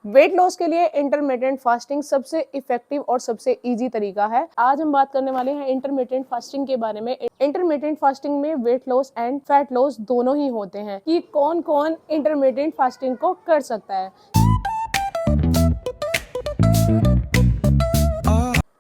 Weight loss के लिए intermittent fasting सबसे इफेक्टिव और सबसे इजी तरीका है। आज हम बात करने वाले हैं इंटरमिटेंट फास्टिंग के बारे में। इंटरमिटेंट फास्टिंग में weight loss and fat loss दोनों ही होते हैं कि कौन कौन इंटरमिटेंट फास्टिंग को कर सकता है।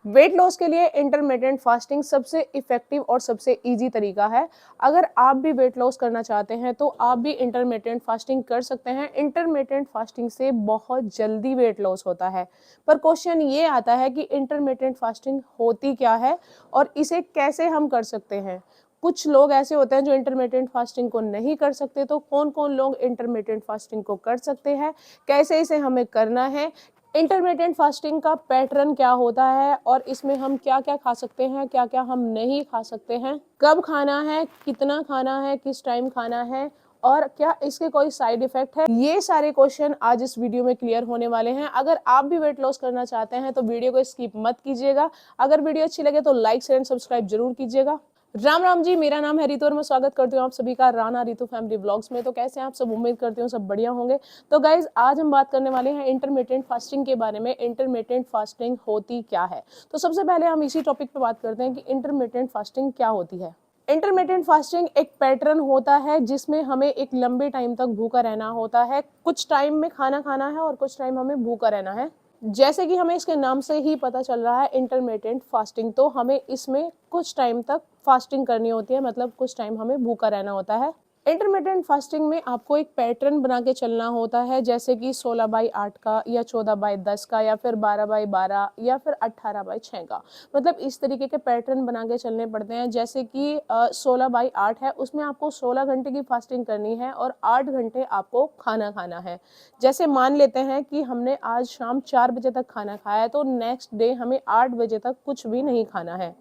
वेट लॉस के लिए इंटरमिटेंट फास्टिंग सबसे इफेक्टिव और सबसे इजी तरीका है। अगर आप भी वेट लॉस करना चाहते हैं तो आप भी इंटरमिटेंट फास्टिंग कर सकते हैं। इंटरमिटेंट फास्टिंग से बहुत जल्दी वेट लॉस होता है। पर क्वेश्चन ये आता है कि इंटरमिटेंट फास्टिंग होती क्या है और इसे कैसे हम कर सकते हैं। कुछ लोग ऐसे होते हैं जो इंटरमिटेंट फास्टिंग को नहीं कर सकते, तो कौन कौन लोग इंटरमिटेंट फास्टिंग को कर सकते हैं, कैसे इसे हमें करना है, इंटरमिटेंट फास्टिंग का पैटर्न क्या होता है और इसमें हम क्या क्या खा सकते हैं, क्या क्या हम नहीं खा सकते हैं, कब खाना है, कितना खाना है, किस टाइम खाना है और क्या इसके कोई साइड इफेक्ट है। ये सारे क्वेश्चन आज इस वीडियो में क्लियर होने वाले हैं। अगर आप भी वेट लॉस करना चाहते हैं तो वीडियो को स्किप मत कीजिएगा। अगर वीडियो अच्छी लगे तो लाइक शेयर एंड सब्सक्राइब जरूर कीजिएगा। राम राम जी, मेरा नाम है रितु और मैं स्वागत करती हूँ आप सभी का राना रितु फैमिली व्लॉग्स में। तो कैसे हैं आप सब? उम्मीद करती हूँ सब बढ़िया होंगे। तो गाइज, आज हम बात करने वाले हैं इंटरमिटेंट फास्टिंग के बारे में। इंटरमिटेंट फास्टिंग होती क्या है, तो सबसे पहले हम इसी टॉपिक पे बात करते हैं कि इंटरमिटेंट फास्टिंग क्या होती है। इंटरमिटेंट फास्टिंग एक पैटर्न होता है जिसमें हमें एक लंबे टाइम तक भूखा रहना होता है। कुछ टाइम में खाना खाना है और कुछ टाइम हमें भूखा रहना है। जैसे कि हमें इसके नाम से ही पता चल रहा है इंटरमिटेंट फास्टिंग, तो हमें इसमें कुछ टाइम तक फास्टिंग करनी होती है, मतलब कुछ टाइम हमें भूखा रहना होता है। इंटरमिटेंट फास्टिंग में आपको एक पैटर्न बना के चलना होता है, जैसे कि 16/8 का या 14/10 का या फिर 12/12 या फिर 18/6 का। मतलब इस तरीके के पैटर्न बना के चलने पड़ते हैं। जैसे कि 16/8 है, उसमें आपको 16 घंटे की फास्टिंग करनी है और 8 घंटे आपको खाना खाना है। जैसे मान लेते हैं कि हमने आज शाम 4 बजे तक खाना खाया है, तो नेक्स्ट डे हमें 8 बजे तक कुछ भी नहीं खाना है।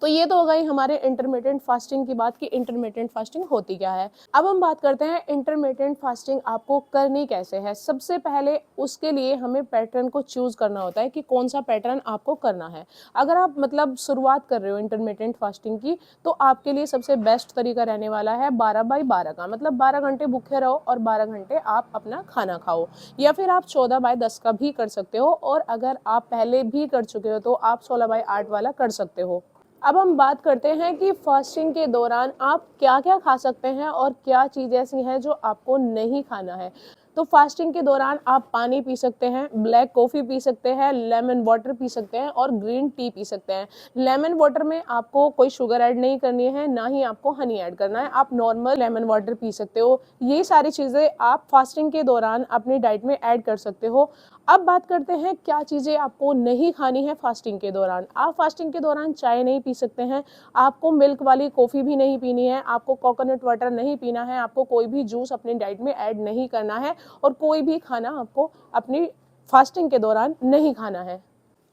तो ये तो हो गई हमारे इंटरमिटेंट फास्टिंग की बात कि इंटरमिटेंट फास्टिंग होती क्या है। अब हम बात करते हैं इंटरमिटेंट फास्टिंग आपको करनी कैसे है। सबसे पहले उसके लिए हमें पैटर्न को चूज करना होता है कि कौन सा पैटर्न आपको करना है। अगर आप मतलब शुरुआत कर रहे हो इंटरमिटेंट फास्टिंग की, तो आपके लिए सबसे बेस्ट तरीका रहने वाला है 12/12 का। मतलब 12 घंटे भूखे रहो और 12 घंटे आप अपना खाना खाओ। या फिर आप 14/10 का भी कर सकते हो, और अगर आप पहले भी कर चुके हो तो आप 16/8 वाला कर सकते हो। अब हम बात करते हैं कि फास्टिंग के दौरान आप क्या क्या खा सकते हैं और क्या चीज़ ऐसी है जो आपको नहीं खाना है। तो फास्टिंग के दौरान आप पानी पी सकते हैं, ब्लैक कॉफ़ी पी सकते हैं, लेमन वाटर पी सकते हैं और ग्रीन टी पी सकते हैं। लेमन वाटर में आपको कोई शुगर ऐड नहीं करनी है, ना ही आपको हनी ऐड करना है। आप नॉर्मल लेमन वाटर पी सकते हो। ये सारी चीज़ें आप फास्टिंग के दौरान अपनी डाइट में ऐड कर सकते हो। अब बात करते हैं क्या चीज़ें आपको नहीं खानी है फास्टिंग के दौरान। आप फास्टिंग के दौरान चाय नहीं पी सकते हैं, आपको मिल्क वाली कॉफ़ी भी नहीं पीनी है, आपको कोकोनट वाटर नहीं पीना है, आपको कोई भी जूस अपनी डाइट में ऐड नहीं करना है और कोई भी खाना आपको अपनी फास्टिंग के दौरान नहीं खाना है।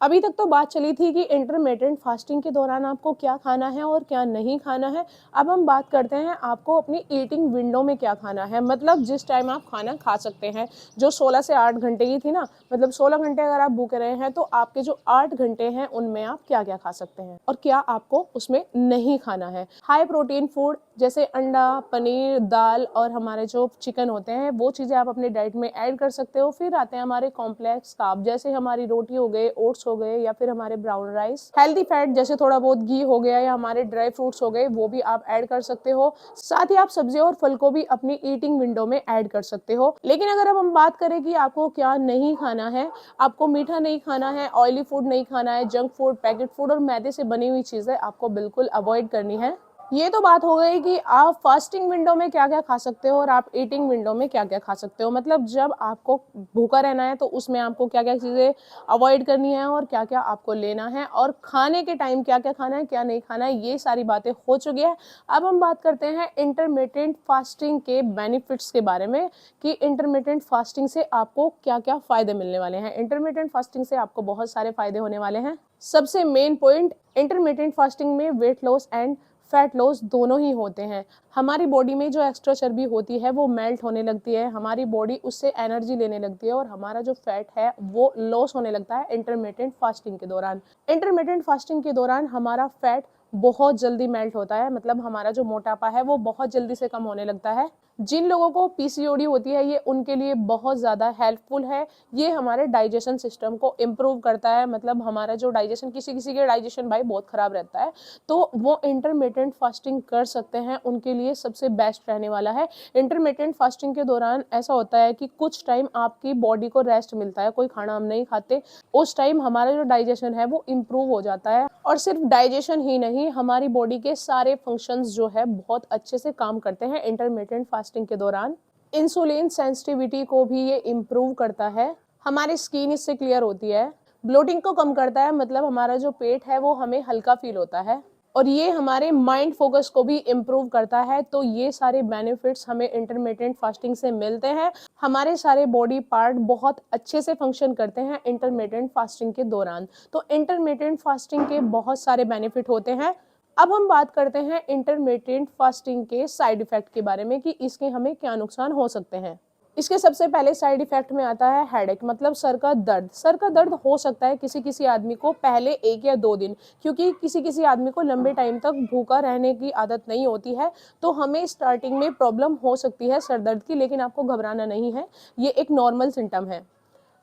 अभी तक तो बात चली थी कि इंटरमिटेंट फास्टिंग के दौरान आपको क्या खाना है और क्या नहीं खाना है। अब हम बात करते हैं आपको अपनी ईटिंग विंडो में क्या खाना है, मतलब जिस टाइम आप खाना खा सकते हैं। जो 16 से 8 घंटे की थी ना, मतलब 16 घंटे अगर आप भूखे रहे हैं तो आपके जो 8 घंटे हैं उनमें आप क्या क्या खा सकते हैं और क्या आपको उसमें नहीं खाना है। हाई प्रोटीन फूड जैसे अंडा, पनीर, दाल और हमारे जो चिकन होते हैं, वो चीज़ें आप अपने डाइट में ऐड कर सकते हो। फिर आते हैं हमारे कॉम्प्लेक्स कार्ब, जैसे हमारी रोटी हो गए, ओट्स हो गए या फिर हमारे ब्राउन राइस। हेल्दी फैट जैसे थोड़ा बहुत घी हो गया या हमारे ड्राई फ्रूट्स हो गए, वो भी आप ऐड कर सकते हो। साथ ही आप सब्जियों और फल को भी अपनी ईटिंग विंडो में ऐड कर सकते हो। लेकिन अगर अब हम बात करें कि आपको क्या नहीं खाना है, आपको मीठा नहीं खाना है, ऑयली फूड नहीं खाना है, जंक फूड, पैकेट फूड और मैदे से बनी हुई चीज़ें आपको बिल्कुल अवॉइड करनी है। ये तो बात हो गई कि आप फास्टिंग विंडो में क्या क्या खा सकते हो और आप ईटिंग विंडो में क्या क्या खा सकते हो। मतलब जब आपको भूखा रहना है तो उसमें आपको क्या क्या चीज़ें अवॉइड करनी है और क्या क्या आपको लेना है, और खाने के टाइम क्या क्या खाना है क्या नहीं खाना है, ये सारी बातें हो चुकी है। अब हम बात करते हैं इंटरमिटेंट फास्टिंग के बेनिफिट्स के बारे में कि इंटरमिटेंट फास्टिंग से आपको क्या क्या फ़ायदे मिलने वाले हैं। इंटरमिटेंट फास्टिंग से आपको बहुत सारे फ़ायदे होने वाले हैं। सबसे मेन पॉइंट, इंटरमिटेंट फास्टिंग में weight loss and fat loss दोनों ही होते हैं। हमारी बॉडी में जो एक्स्ट्रा चर्बी होती है वो मेल्ट होने लगती है, हमारी बॉडी उससे एनर्जी लेने लगती है और हमारा जो फैट है वो लॉस होने लगता है इंटरमिटेंट फास्टिंग के दौरान। इंटरमिटेंट फास्टिंग के दौरान हमारा फैट बहुत जल्दी मेल्ट होता है, मतलब हमारा जो मोटापा है वो बहुत जल्दी से कम होने लगता है। जिन लोगों को पीसीओडी होती है ये उनके लिए बहुत ज़्यादा हेल्पफुल है। ये हमारे डाइजेशन सिस्टम को इम्प्रूव करता है, मतलब हमारा जो डाइजेशन, किसी किसी के डाइजेशन भाई बहुत ख़राब रहता है, तो वो इंटरमिटेंट फास्टिंग कर सकते हैं, उनके लिए सबसे बेस्ट रहने वाला है। इंटरमिटेंट फास्टिंग के दौरान ऐसा होता है कि कुछ टाइम आपकी बॉडी को रेस्ट मिलता है, कोई खाना हम नहीं खाते, उस टाइम हमारा जो डाइजेशन है वो इम्प्रूव हो जाता है। और सिर्फ डाइजेशन ही नहीं, हमारी बॉडी के सारे फंक्शंस जो है बहुत अच्छे से काम करते हैं इंटरमिटेंट फास्टिंग के दौरान। इंसुलिन सेंसिटिविटी को भी ये इम्प्रूव करता है, हमारी स्किन इससे क्लियर होती है, ब्लोटिंग को कम करता है, मतलब हमारा जो पेट है वो हमें हल्का फील होता है, और ये हमारे माइंड फोकस को भी इम्प्रूव करता है। तो ये सारे बेनिफिट्स हमें इंटरमिटेंट फास्टिंग से मिलते हैं। हमारे सारे बॉडी पार्ट बहुत अच्छे से फंक्शन करते हैं इंटरमिटेंट फास्टिंग के दौरान। तो इंटरमिटेंट फास्टिंग के बहुत सारे बेनिफिट होते हैं। अब हम बात करते हैं इंटरमिटेंट फास्टिंग के साइड इफेक्ट के बारे में कि इसके हमें क्या नुकसान हो सकते हैं। इसके सबसे पहले साइड इफेक्ट में आता है हेडेक, मतलब सर का दर्द। सर का दर्द हो सकता है किसी किसी आदमी को पहले 1 या 2 दिन, क्योंकि किसी किसी आदमी को लंबे टाइम तक भूखा रहने की आदत नहीं होती है, तो हमें स्टार्टिंग में प्रॉब्लम हो सकती है सर दर्द की, लेकिन आपको घबराना नहीं है, ये एक नॉर्मल सिम्टम है।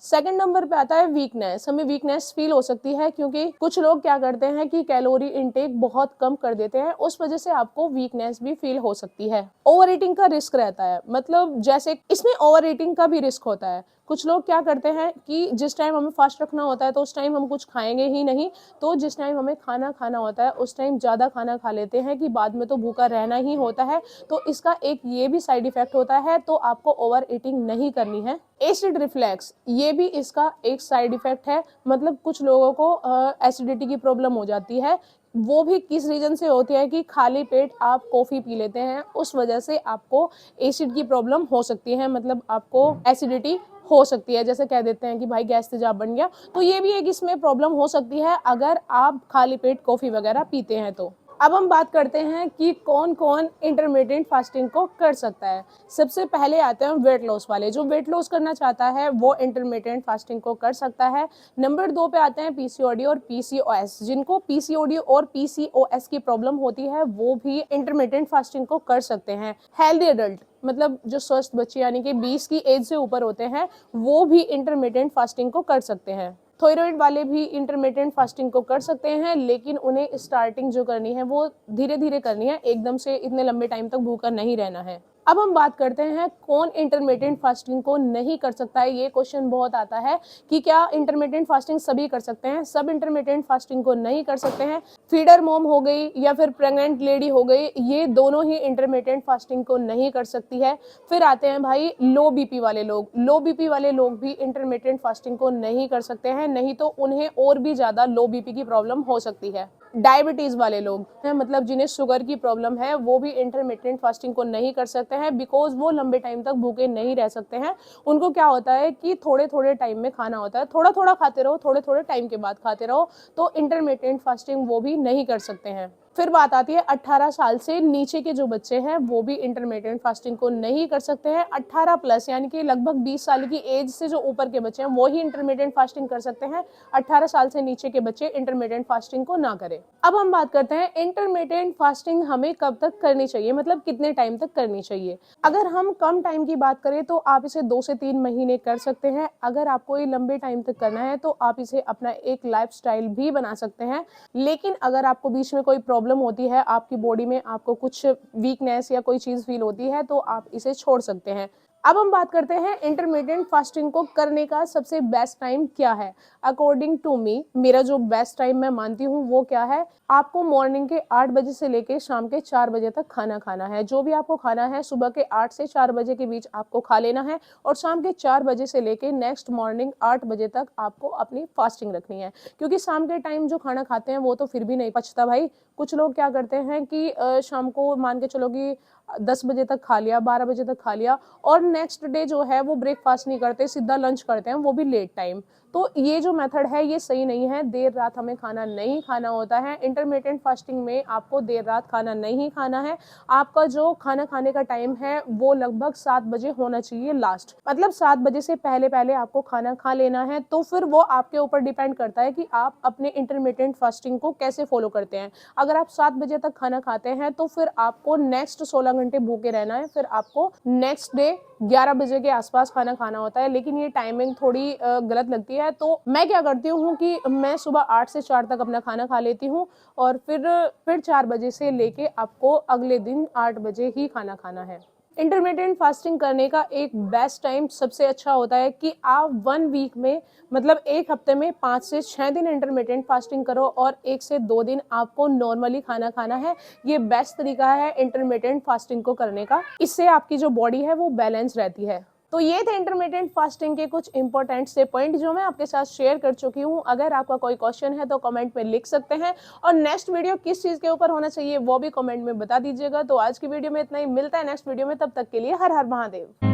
सेकंड नंबर पे आता है वीकनेस। हमें वीकनेस फील हो सकती है क्योंकि कुछ लोग क्या करते हैं कि कैलोरी इनटेक बहुत कम कर देते हैं, उस वजह से आपको वीकनेस भी फील हो सकती है। ओवर ईटिंग का रिस्क रहता है, मतलब जैसे इसमें ओवर ईटिंग का भी रिस्क होता है। कुछ लोग क्या करते हैं कि जिस टाइम हमें फास्ट रखना होता है तो उस टाइम हम कुछ खाएंगे ही नहीं, तो जिस टाइम हमें खाना खाना होता है उस टाइम ज़्यादा खाना खा लेते हैं कि बाद में तो भूखा रहना ही होता है। तो इसका एक ये भी साइड इफेक्ट होता है, तो आपको ओवर ईटिंग नहीं करनी है। एसिड रिफ्लेक्स, ये भी इसका एक साइड इफेक्ट है, मतलब कुछ लोगों को एसिडिटी की प्रॉब्लम हो जाती है। वो भी किस रीजन से होती है कि खाली पेट आप कॉफ़ी पी लेते हैं, उस वजह से आपको एसिड की प्रॉब्लम हो सकती है, मतलब आपको एसिडिटी हो सकती है, जैसे कह देते हैं कि भाई गैस तेजाब बन गया, तो ये भी एक इसमें प्रॉब्लम हो सकती है अगर आप खाली पेट कॉफ़ी वगैरह पीते हैं तो। अब हम बात करते हैं कि कौन कौन इंटरमिटेंट फास्टिंग को कर सकता है। सबसे पहले आते हैं वेट लॉस वाले। जो वेट लॉस करना चाहता है वो इंटरमिटेंट फास्टिंग को कर सकता है। नंबर 2 पे आते हैं पीसीओडी और पीसीओएस। जिनको पीसीओडी और पीसीओएस की प्रॉब्लम होती है वो भी इंटरमिटेंट फास्टिंग को कर सकते हैं। हेल्दी एडल्ट, मतलब जो स्वस्थ बच्चे यानी कि 20 की एज से ऊपर होते हैं, वो भी इंटरमिटेंट फास्टिंग को कर सकते हैं। थायराइड वाले भी इंटरमिटेंट फास्टिंग को कर सकते हैं, लेकिन उन्हें स्टार्टिंग जो करनी है वो धीरे धीरे करनी है, एकदम से इतने लंबे टाइम तक भूखा नहीं रहना है। अब हम बात करते हैं कौन इंटरमिटेंट फास्टिंग को नहीं कर सकता है। ये क्वेश्चन बहुत आता है कि क्या इंटरमिटेंट फास्टिंग सभी कर सकते हैं। सब इंटरमिटेंट फास्टिंग को नहीं कर सकते हैं। फीडर मॉम हो गई या फिर प्रेग्नेंट लेडी हो गई, ये दोनों ही इंटरमिटेंट फास्टिंग को नहीं कर सकती है। फिर आते हैं भाई लो बीपी वाले लोग। लो बीपी वाले लोग भी इंटरमिटेंट फास्टिंग को नहीं कर सकते हैं, नहीं तो उन्हें और भी ज़्यादा लो बीपी की प्रॉब्लम हो सकती है। डायबिटीज वाले लोग हैं, मतलब जिन्हें शुगर की प्रॉब्लम है, वो भी इंटरमिटेंट फास्टिंग को नहीं कर सकते हैं, बिकॉज वो लंबे टाइम तक भूखे नहीं रह सकते हैं। उनको क्या होता है कि थोड़े थोड़े टाइम में खाना होता है, थोड़ा थोड़ा खाते रहो, थोड़े थोड़े टाइम के बाद खाते रहो, तो इंटरमिटेंट फास्टिंग वो भी नहीं कर सकते हैं। फिर बात आती है 18 साल से नीचे के जो बच्चे हैं वो भी इंटरमिटेंट फास्टिंग को नहीं कर सकते हैं। 18 प्लस यानी कि लगभग 20 साल की एज से जो ऊपर के बच्चे हैं वो ही इंटरमिटेंट फास्टिंग कर सकते हैं। 18 साल से नीचे के बच्चे इंटरमिटेंट फास्टिंग को ना करें। अब हम बात करते हैं इंटरमिटेंट फास्टिंग हमें कब तक करनी चाहिए, मतलब कितने टाइम तक करनी चाहिए। अगर हम कम टाइम की बात करें तो आप इसे 2 से 3 महीने कर सकते हैं। अगर आपको ये लंबे टाइम तक करना है तो आप इसे अपना एक लाइफस्टाइल भी बना सकते हैं। लेकिन अगर आपको बीच में कोई प्रॉब्लम होती है, आपकी बॉडी में आपको कुछ वीकनेस या कोई चीज़ फील होती है, तो आप इसे छोड़ सकते हैं। अब हम बात करते हैं इंटरमिटेंट फास्टिंग को करने का सबसे बेस्ट टाइम क्या है। अकॉर्डिंग टू मी, मेरा जो बेस्ट टाइम मैं मानती हूँ वो क्या है, आपको मॉर्निंग के 8 बजे से लेके शाम के 4 बजे तक खाना खाना है। जो भी आपको खाना है सुबह के 8 से 4 बजे के बीच आपको खा लेना है, और शाम के 4 बजे से लेके नेक्स्ट मॉर्निंग 8 बजे तक आपको अपनी फास्टिंग रखनी है। क्योंकि शाम के टाइम जो खाना खाते हैं वो तो फिर भी नहीं पचता भाई। कुछ लोग क्या करते हैं कि शाम को मान के चलो कि 10 बजे तक खा लिया, 12 बजे तक खा लिया और नेक्स्ट डे जो है वो ब्रेकफास्ट नहीं करते, सीधा लंच करते हैं, वो भी लेट टाइम। तो ये जो मेथड है ये सही नहीं है। देर रात हमें खाना नहीं खाना होता है। इंटरमिटेंट फास्टिंग में आपको देर रात खाना नहीं खाना है। आपका जो खाना खाने का टाइम है वो लगभग 7 बजे होना चाहिए लास्ट, मतलब 7 बजे से पहले पहले आपको खाना खा लेना है। तो फिर वो आपके ऊपर डिपेंड करता है कि आप अपने इंटरमिटेंट फास्टिंग को कैसे फॉलो करते हैं। अगर आप 7 बजे तक खाना खाते हैं तो फिर आपको नेक्स्ट 16 घंटे भूखे रहना है, फिर आपको नेक्स्ट डे 11 बजे के आसपास खाना खाना होता है। लेकिन ये टाइमिंग थोड़ी गलत लगती है। तो मैं क्या करती हूँ कि मैं सुबह 8 से 4 तक अपना खाना खा लेती हूँ और फिर 4 बजे से लेके आपको अगले दिन 8 बजे ही खाना खाना है। इंटरमिटेंट फास्टिंग करने का एक बेस्ट टाइम सबसे अच्छा होता है कि आप 1 वीक में, मतलब एक हफ्ते में 5 से 6 दिन इंटरमिटेंट फास्टिंग करो और 1 से 2 दिन आपको नॉर्मली खाना खाना है। ये बेस्ट तरीका है इंटरमिटेंट फास्टिंग को करने का। इससे आपकी जो बॉडी है वो बैलेंस रहती है। तो ये थे इंटरमिटेंट फास्टिंग के कुछ इंपॉर्टेंट से पॉइंट जो मैं आपके साथ शेयर कर चुकी हूँ। अगर आपका कोई क्वेश्चन है तो कमेंट में लिख सकते हैं और नेक्स्ट वीडियो किस चीज़ के ऊपर होना चाहिए वो भी कमेंट में बता दीजिएगा। तो आज की वीडियो में इतना ही, मिलता है नेक्स्ट वीडियो में, तब तक के लिए हर हर महादेव।